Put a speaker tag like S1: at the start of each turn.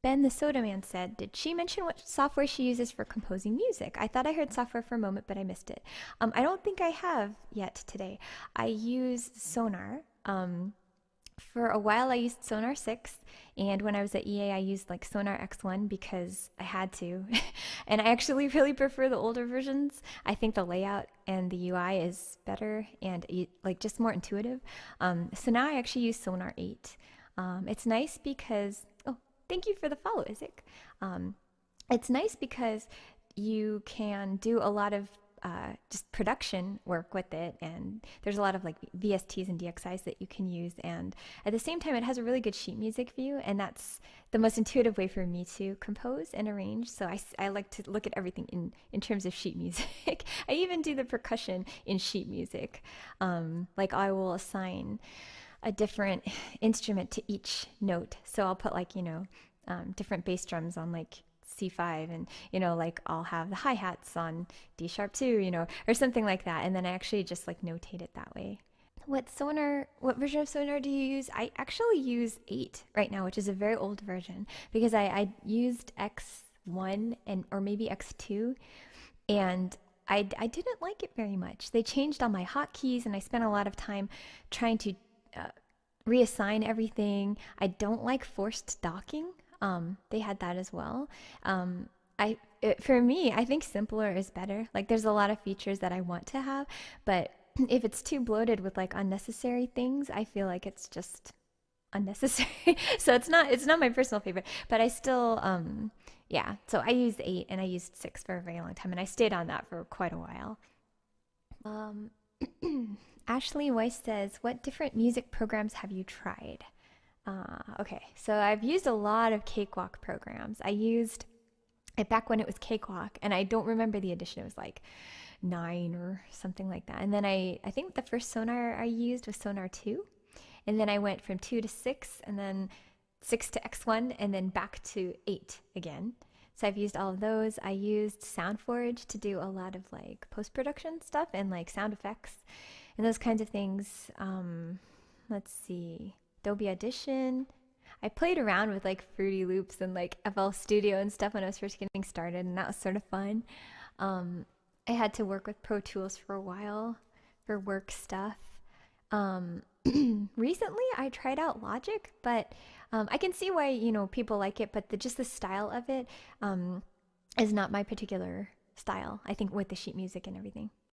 S1: Ben the Soda Man said, did she mention what software she uses for composing music? I thought I heard software for a moment, but I missed it. I don't think I have yet today. I use Sonar. For a while, I used Sonar 6, and when I was at EA, I used like Sonar X1 because I had to. And I actually really prefer the older versions. I think the layout and the UI is better and like just more intuitive. So now I actually use Sonar 8. It's nice because, oh, thank you for the follow, Isaac. It's nice because you can do a lot of just production work with it, and there's a lot of like VSTs and DXIs that you can use, and at the same time it has a really good sheet music view, and that's the most intuitive way for me to compose and arrange. So I like to look at everything in terms of sheet music. I even do the percussion in sheet music. Like I will assign a different instrument to each note, so I'll put like different bass drums on like C5, and like I'll have the hi-hats on D sharp 2, or something like that, and then I actually just like notate it that way. What version of Sonar do you use? I actually use 8 right now, which is a very old version, because I used X1 and or maybe X2, and I didn't like it very much. They changed all my hotkeys, and I spent a lot of time trying to uh, reassign everything. I don't like forced docking. They had that as well. For me, I think simpler is better. Like there's a lot of features that I want to have, but if it's too bloated with like unnecessary things, I feel like it's just unnecessary. So it's not my personal favorite, but I still yeah. So I used 8 and I used 6 for a very long time, and I stayed on that for quite a while. Um, Ashley Weiss says, "What different music programs have you tried?" Okay, so I've used a lot of Cakewalk programs. I used it back when it was Cakewalk, and I don't remember the edition. It was like 9 or something like that. And then I think the first Sonar I used was Sonar 2, and then I went from 2 to 6, and then 6 to X1, and then back to 8 again. So I've used all of those. I used SoundForge to do a lot of like post-production stuff and like sound effects and those kinds of things. Let's see. Adobe Audition. I played around with like Fruity Loops and like FL Studio and stuff when I was first getting started, and that was sort of fun. I had to work with Pro Tools for a while for work stuff. Um, Recently, I tried out Logic, but I can see why people like it, but just the style of it is not my particular style. I think with the sheet music and everything.